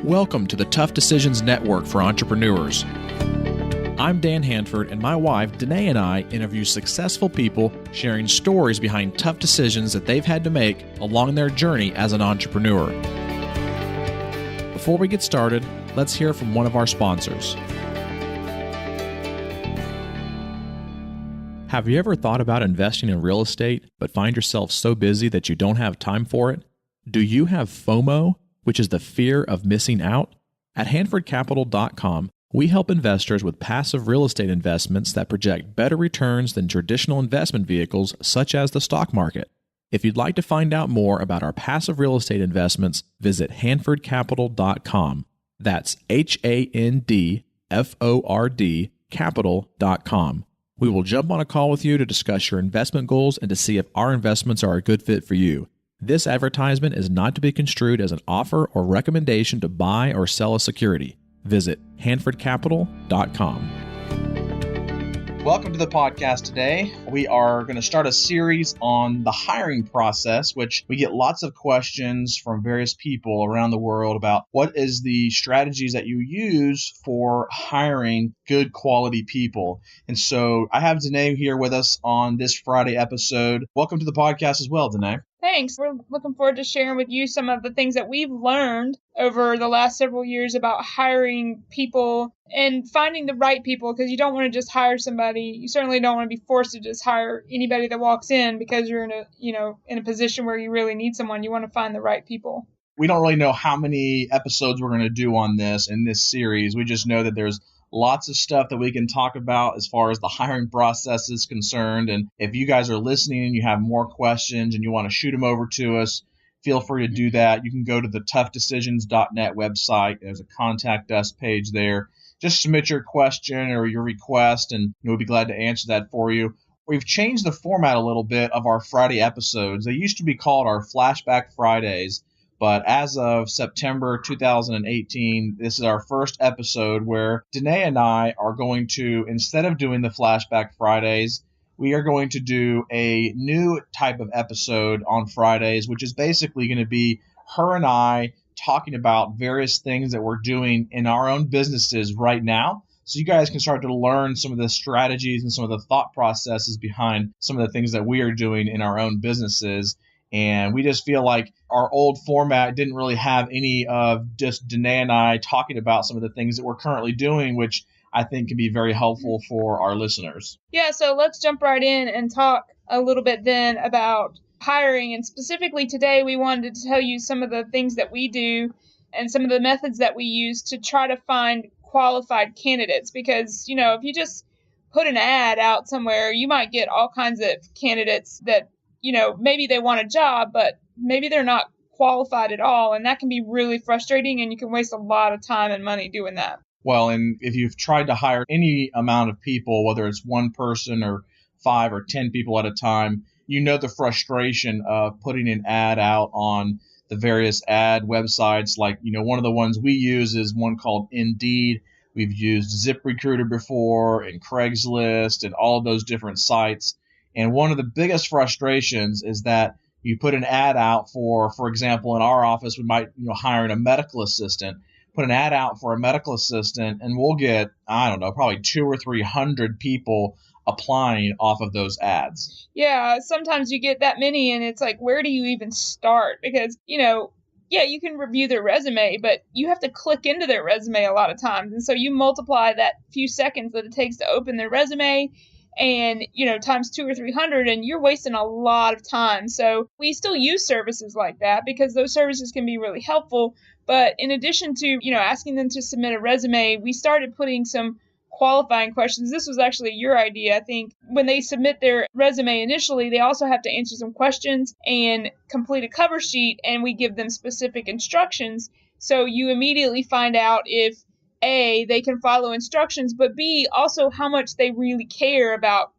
Welcome to the Tough Decisions Network for Entrepreneurs. I'm Dan Handford, and my wife, Dennae, and I interview successful people sharing stories behind tough decisions that they've had to make along their journey as an entrepreneur. Before we get started, let's hear from one of our sponsors. Have you ever thought about investing in real estate, but find yourself so busy that you don't have time for it? Do you have FOMO, which is the fear of missing out? At HandfordCapital.com, we help investors with passive real estate investments that project better returns than traditional investment vehicles such as the stock market. If you'd like to find out more about our passive real estate investments, visit HandfordCapital.com. That's HANDFORD Capital.com. We will jump on a call with you to discuss your investment goals and to see if our investments are a good fit for you. This advertisement is not to be construed as an offer or recommendation to buy or sell a security. Visit HandfordCapital.com. Welcome to the podcast today. We are going to start a series on the hiring process, which we get lots of questions from various people around the world about what is the strategies that you use for hiring good quality people. And so I have Dennae here with us on this Friday episode. Welcome to the podcast as well, Dennae. Thanks. We're looking forward to sharing with you some of the things that we've learned over the last several years about hiring people and finding the right people, because you don't want to just hire somebody. You certainly don't want to be forced to just hire anybody that walks in because you're in a position where you really need someone. You want to find the right people. We don't really know how many episodes we're going to do on this in this series. We just know that there's lots of stuff that we can talk about as far as the hiring process is concerned. And if you guys are listening and you have more questions and you want to shoot them over to us, feel free to do that. You can go to the toughdecisions.net website. There's a contact us page there. Just submit your question or your request, and we'll be glad to answer that for you. We've changed the format a little bit of our Friday episodes. They used to be called our Flashback Fridays. But as of September 2018, this is our first episode where Dennae and I are going to, instead of doing the Flashback Fridays, we are going to do a new type of episode on Fridays, which is basically going to be her and I talking about various things that we're doing in our own businesses right now. So you guys can start to learn some of the strategies and some of the thought processes behind some of the things that we are doing in our own businesses. And we just feel like our old format didn't really have any of just Dennae and I talking about some of the things that we're currently doing, which I think can be very helpful for our listeners. Yeah, so let's jump right in and talk a little bit then about hiring. And specifically today, we wanted to tell you some of the things that we do and some of the methods that we use to try to find qualified candidates. Because, if you just put an ad out somewhere, you might get all kinds of candidates that maybe they want a job, but maybe they're not qualified at all. And that can be really frustrating, and you can waste a lot of time and money doing that. Well, and if you've tried to hire any amount of people, whether it's one person or 5 or 10 people at a time, the frustration of putting an ad out on the various ad websites. Like, one of the ones we use is one called Indeed. We've used ZipRecruiter before and Craigslist and all of those different sites. And one of the biggest frustrations is that you put an ad out for example, in our office, we might, hiring a medical assistant, put an ad out for a medical assistant, and we'll get, probably 200 or 300 people applying off of those ads. Yeah, sometimes you get that many, and it's like, where do you even start? Because, you can review their resume, but you have to click into their resume a lot of times. And so you multiply that few seconds that it takes to open their resume and, times 200 or 300, and you're wasting a lot of time. So we still use services like that because those services can be really helpful. But in addition to, asking them to submit a resume, we started putting some qualifying questions. This was actually your idea. I think when they submit their resume initially, they also have to answer some questions and complete a cover sheet, and we give them specific instructions. So you immediately find out if A, they can follow instructions, but B, also how much they really care about,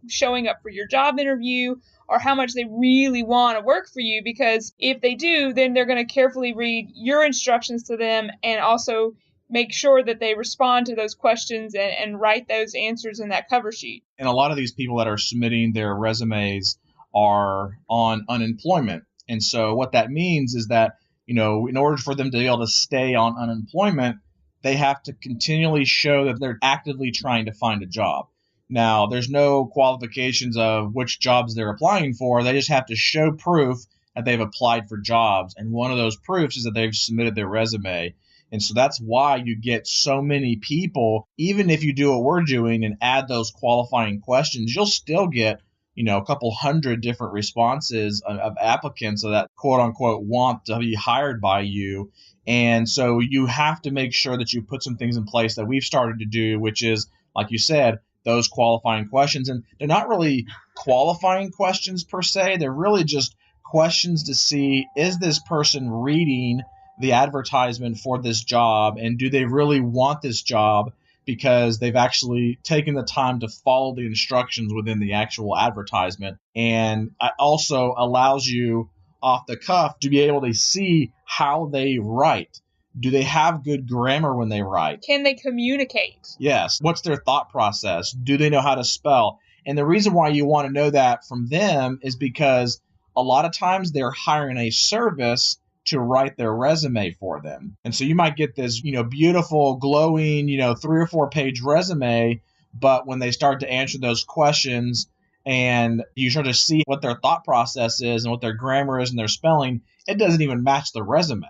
showing up for your job interview, or how much they really want to work for you. Because if they do, then they're going to carefully read your instructions to them and also make sure that they respond to those questions and write those answers in that cover sheet. And a lot of these people that are submitting their resumes are on unemployment. And so what that means is that in order for them to be able to stay on unemployment, they have to continually show that they're actively trying to find a job. Now, there's no qualifications of which jobs they're applying for. They just have to show proof that they've applied for jobs. And one of those proofs is that they've submitted their resume. And so that's why you get so many people. Even if you do what we're doing and add those qualifying questions, you'll still get, a couple hundred different responses of applicants that quote unquote want to be hired by you. And so you have to make sure that you put some things in place that we've started to do, which is, like you said, those qualifying questions. And they're not really qualifying questions per se. They're really just questions to see, is this person reading the advertisement for this job, and do they really want this job because they've actually taken the time to follow the instructions within the actual advertisement. And it also allows you off the cuff to be able to see how they write. Do they have good grammar when they write? Can they communicate? Yes. What's their thought process? Do they know how to spell? And the reason why you want to know that from them is because a lot of times they're hiring a service to write their resume for them. And so you might get this, beautiful, glowing, 3 or 4 page resume, but when they start to answer those questions and you start to see what their thought process is and what their grammar is and their spelling, it doesn't even match the resume.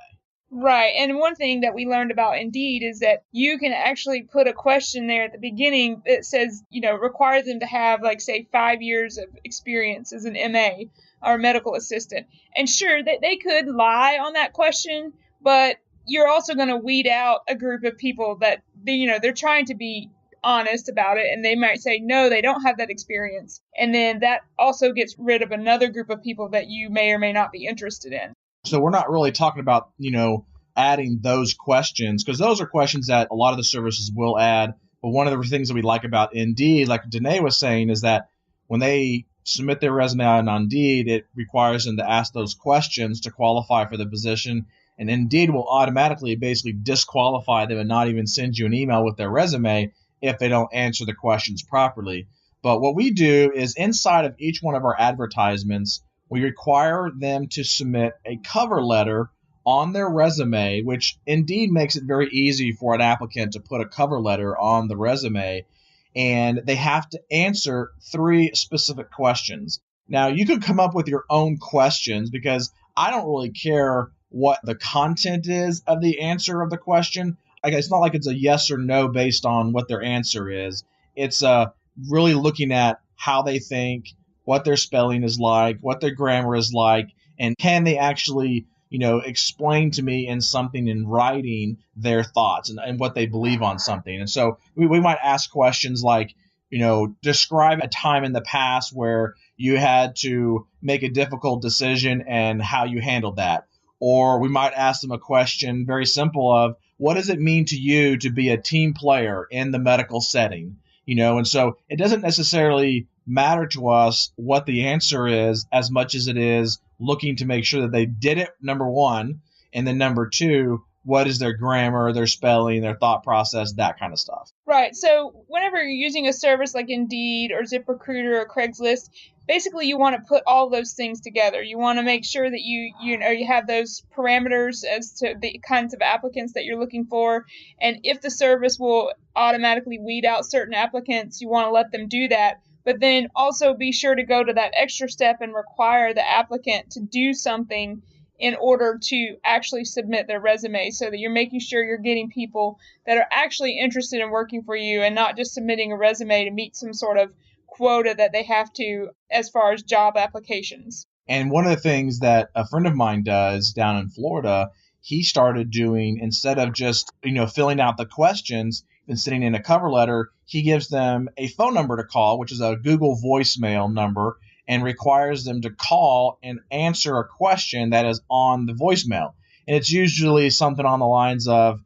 Right. And one thing that we learned about Indeed is that you can actually put a question there at the beginning that says, requires them to have, like, say, 5 years of experience as an MA or a medical assistant. And sure, they could lie on that question, but you're also going to weed out a group of people that, they're trying to be honest about it, and they might say, no, they don't have that experience. And then that also gets rid of another group of people that you may or may not be interested in. So we're not really talking about, adding those questions, because those are questions that a lot of the services will add. But one of the things that we like about Indeed, like Dennae was saying, is that when they submit their resume on Indeed, it requires them to ask those questions to qualify for the position. And Indeed will automatically basically disqualify them and not even send you an email with their resume if they don't answer the questions properly. But what we do is inside of each one of our advertisements, we require them to submit a cover letter on their resume, which Indeed makes it very easy for an applicant to put a cover letter on the resume. And they have to answer 3 specific questions. Now, you could come up with your own questions because I don't really care what the content is of the answer of the question. It's not like it's a yes or no based on what their answer is. It's really looking at how they think, what their spelling is like, what their grammar is like, and can they actually, explain to me in something in writing their thoughts and what they believe on something. And so we might ask questions like, describe a time in the past where you had to make a difficult decision and how you handled that. Or we might ask them a question very simple of, what does it mean to you to be a team player in the medical setting? And so it doesn't necessarily matter to us what the answer is as much as it is looking to make sure that they did it, number one, and then number 2, what is their grammar, their spelling, their thought process, that kind of stuff. Right. So whenever you're using a service like Indeed or ZipRecruiter or Craigslist, basically you want to put all those things together. You want to make sure that you have those parameters as to the kinds of applicants that you're looking for. And if the service will automatically weed out certain applicants, you want to let them do that. But then also be sure to go to that extra step and require the applicant to do something in order to actually submit their resume, so that you're making sure you're getting people that are actually interested in working for you and not just submitting a resume to meet some sort of quota that they have to as far as job applications. And one of the things that a friend of mine does down in Florida, he started doing, instead of just, filling out the questions and sending in a cover letter, he gives them a phone number to call, which is a Google voicemail number, and requires them to call and answer a question that is on the voicemail. And it's usually something on the lines of,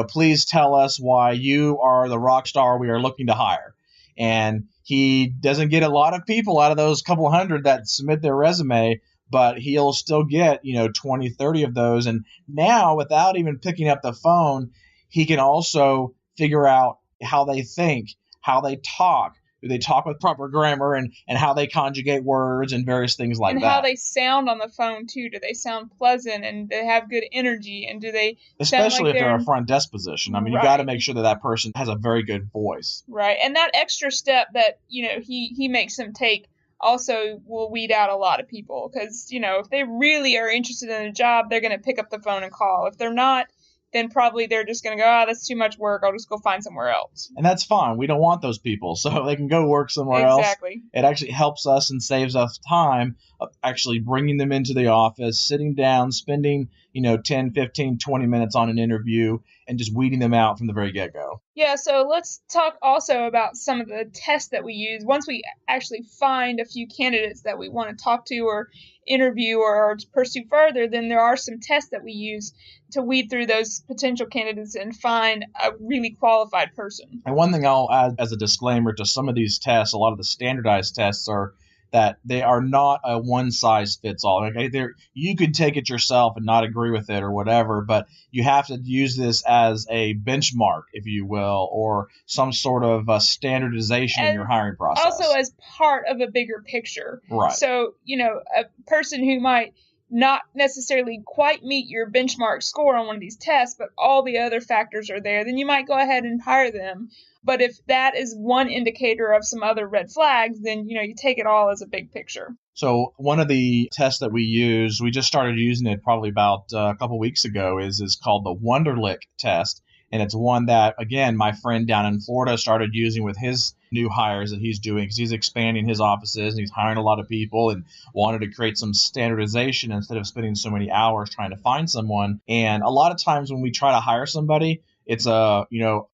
please tell us why you are the rock star we are looking to hire. And he doesn't get a lot of people out of those couple hundred that submit their resume, but he'll still get, 20, 30 of those. And now, without even picking up the phone, he can also figure out how they think, how they talk, Do they talk with proper grammar and how they conjugate words and various things like and that? how they sound on the phone too. Do they sound pleasant and they have good energy? And do they sound Especially like if they're they're a front desk position. I mean, you got to make sure that that person has a very good voice. right? And that extra step that he makes them take also will weed out a lot of people, because if they really are interested in a job, they're going to pick up the phone and call. If they're not, then probably they're just going to go, oh, that's too much work, I'll just go find somewhere else. And that's fine. We don't want those people. So they can go work somewhere else. Exactly. It actually helps us and saves us time of actually bringing them into the office, sitting down, spending, 10, 15, 20 minutes on an interview and just weeding them out from the very get-go. Yeah, so let's talk also about some of the tests that we use. Once we actually find a few candidates that we want to talk to or interview or to pursue further, then there are some tests that we use to weed through those potential candidates and find a really qualified person. And one thing I'll add as a disclaimer to some of these tests, a lot of the standardized tests are that they are not a one-size-fits-all. Okay? You could take it yourself and not agree with it or whatever, but you have to use this as a benchmark, if you will, or some sort of standardization in your hiring process. Also as part of a bigger picture. Right. So, a person who might not necessarily quite meet your benchmark score on one of these tests, but all the other factors are there, then you might go ahead and hire them. But if that is one indicator of some other red flags, then, you take it all as a big picture. So one of the tests that we use, we just started using it probably about a couple weeks ago, is called the Wonderlic test. And it's one that, again, my friend down in Florida started using with his new hires that he's doing, because he's expanding his offices and he's hiring a lot of people and wanted to create some standardization instead of spending so many hours trying to find someone. And a lot of times when we try to hire somebody, it's an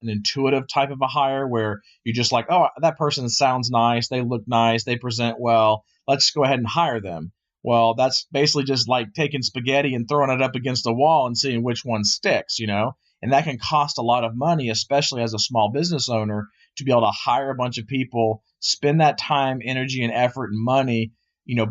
intuitive type of a hire where you're just like, oh, that person sounds nice, they look nice, they present well, let's go ahead and hire them. Well, that's basically just like taking spaghetti and throwing it up against a wall and seeing which one sticks, and that can cost a lot of money, especially as a small business owner, to be able to hire a bunch of people, spend that time, energy, and effort and money,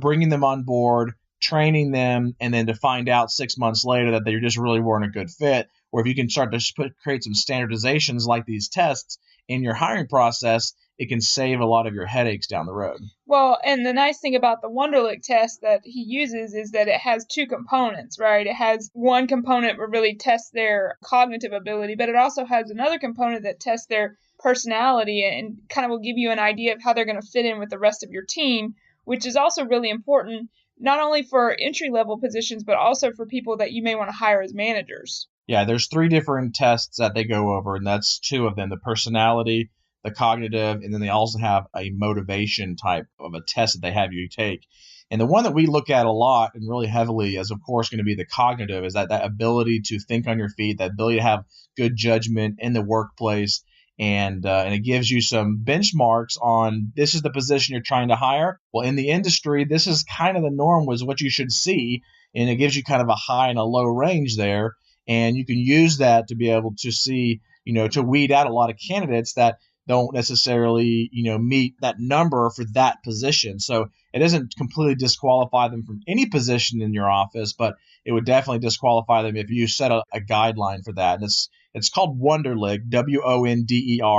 bringing them on board, training them, and then to find out 6 months later that they just really weren't a good fit. Or if you can start to create some standardizations like these tests in your hiring process, it can save a lot of your headaches down the road. Well, and the nice thing about the Wonderlic test that he uses is that it has two components, right? It has one component that really tests their cognitive ability, but it also has another component that tests their personality and kind of will give you an idea of how they're going to fit in with the rest of your team, which is also really important, not only for entry-level positions, but also for people that you may want to hire as managers. Yeah, there's 3 different tests that they go over, and that's 2 of them, the personality, the cognitive, and then they also have a motivation type of a test that they have you take. And the one that we look at a lot and really heavily is, of course, going to be the cognitive, is that ability to think on your feet, that ability to have good judgment in the workplace, and it gives you some benchmarks on this is the position you're trying to hire. Well, in the industry, this is kind of the norm, was what you should see, and it gives you kind of a high and a low range there. And you can use that to be able to see, to weed out a lot of candidates that don't necessarily, meet that number for that position. So it doesn't completely disqualify them from any position in your office, but it would definitely disqualify them if you set a guideline for that. And it's called Wonderlic, Wonderlic.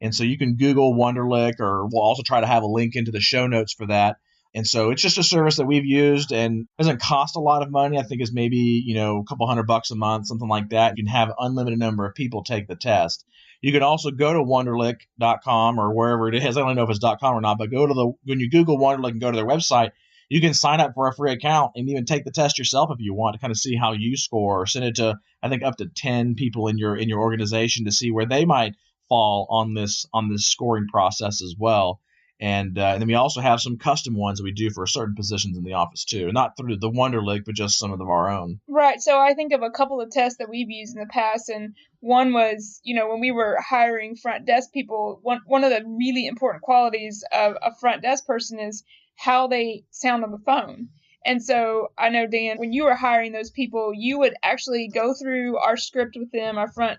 And so you can Google Wonderlic, or we'll also try to have a link into the show notes for that. And so it's just a service that we've used and doesn't cost a lot of money. I think it's maybe, a couple $100 a month, something like that. You can have an unlimited number of people take the test. You can also go to Wonderlic.com or wherever it is. I don't know if it's .com or not, but when you Google Wonderlic and go to their website, you can sign up for a free account and even take the test yourself if you want to kind of see how you score, or send it to, I think, up to 10 people in your organization to see where they might fall on this scoring process as well. And then we also have some custom ones that we do for certain positions in the office too, not through the Wonderlic, but just some of our own. Right. So I think of a couple of tests that we've used in the past, and one was, when we were hiring front desk people, one of the really important qualities of a front desk person is how they sound on the phone. And so I know, Dan, when you were hiring those people, you would actually go through our script with them,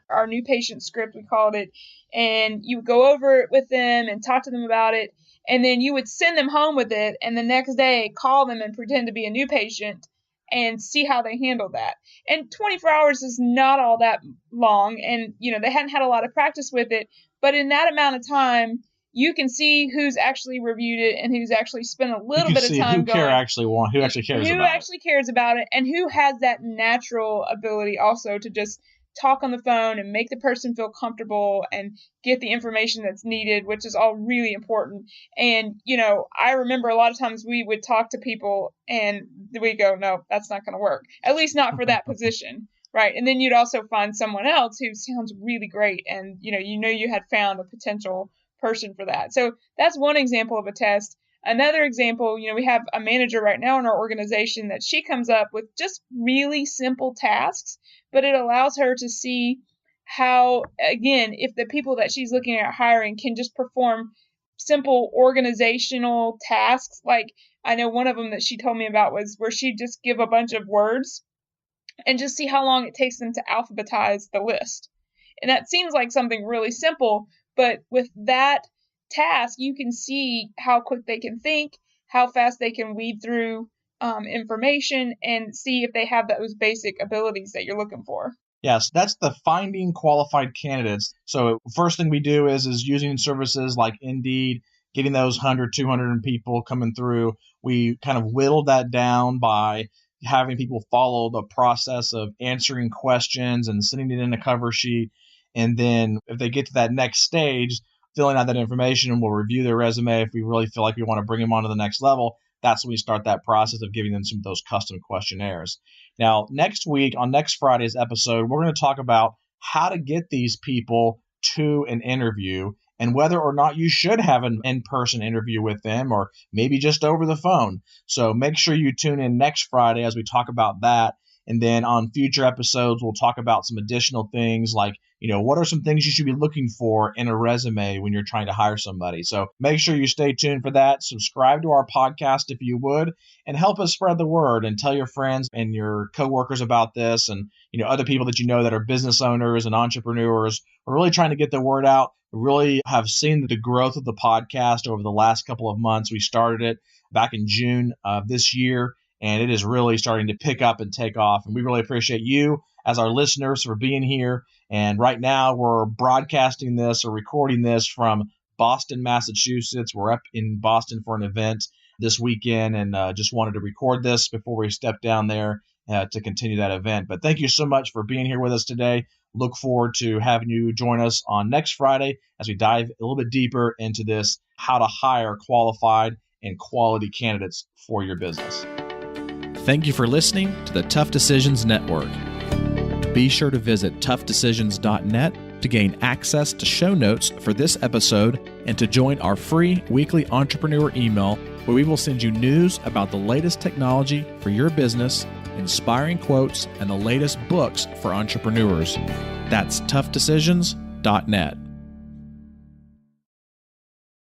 our new patient script, we called it, and you would go over it with them and talk to them about it. And then you would send them home with it, and the next day call them and pretend to be a new patient and see how they handle that. And 24 hours is not all that long, and they hadn't had a lot of practice with it, but in that amount of time, you can see who's actually reviewed it and who's actually spent a little bit of time who actually cares about it, and who has that natural ability also to just talk on the phone and make the person feel comfortable and get the information that's needed, which is all really important. And, I remember a lot of times we would talk to people and we go, no, that's not going to work, at least not for that position. Right. And then you'd also find someone else who sounds really great. And, you had found a potential person for that. So that's one example of a test. Another example, we have a manager right now in our organization that she comes up with just really simple tasks, but it allows her to see how, again, if the people that she's looking at hiring can just perform simple organizational tasks. Like I know one of them that she told me about was where she'd just give a bunch of words and just see how long it takes them to alphabetize the list. And that seems like something really simple, but with that task, you can see how quick they can think, how fast they can weed through information, and see if they have those basic abilities that you're looking for. Yes, that's the finding qualified candidates. So first thing we do is using services like Indeed, getting those 100, 200 people coming through. We kind of whittled that down by having people follow the process of answering questions and sending it in a cover sheet. And then if they get to that next stage, filling out that information, and we'll review their resume. If we really feel like we want to bring them on to the next level, that's when we start that process of giving them some of those custom questionnaires. Now, next week, on next Friday's episode, we're going to talk about how to get these people to an interview and whether or not you should have an in-person interview with them or maybe just over the phone. So make sure you tune in next Friday as we talk about that. And then on future episodes, we'll talk about some additional things like, what are some things you should be looking for in a resume when you're trying to hire somebody. So make sure you stay tuned for that. Subscribe to our podcast if you would, and help us spread the word and tell your friends and your coworkers about this and, other people that that are business owners and entrepreneurs. We're really trying to get the word out. We really have seen the growth of the podcast over the last couple of months. We started it back in June of this year, and it is really starting to pick up and take off. And we really appreciate you as our listeners for being here. And right now we're broadcasting this or recording this from Boston, Massachusetts. We're up in Boston for an event this weekend and just wanted to record this before we step down there to continue that event. But thank you so much for being here with us today. Look forward to having you join us on next Friday as we dive a little bit deeper into this, how to hire qualified and quality candidates for your business. Thank you for listening to the Tough Decisions Network. Be sure to visit toughdecisions.net to gain access to show notes for this episode and to join our free weekly entrepreneur email where we will send you news about the latest technology for your business, inspiring quotes, and the latest books for entrepreneurs. That's toughdecisions.net.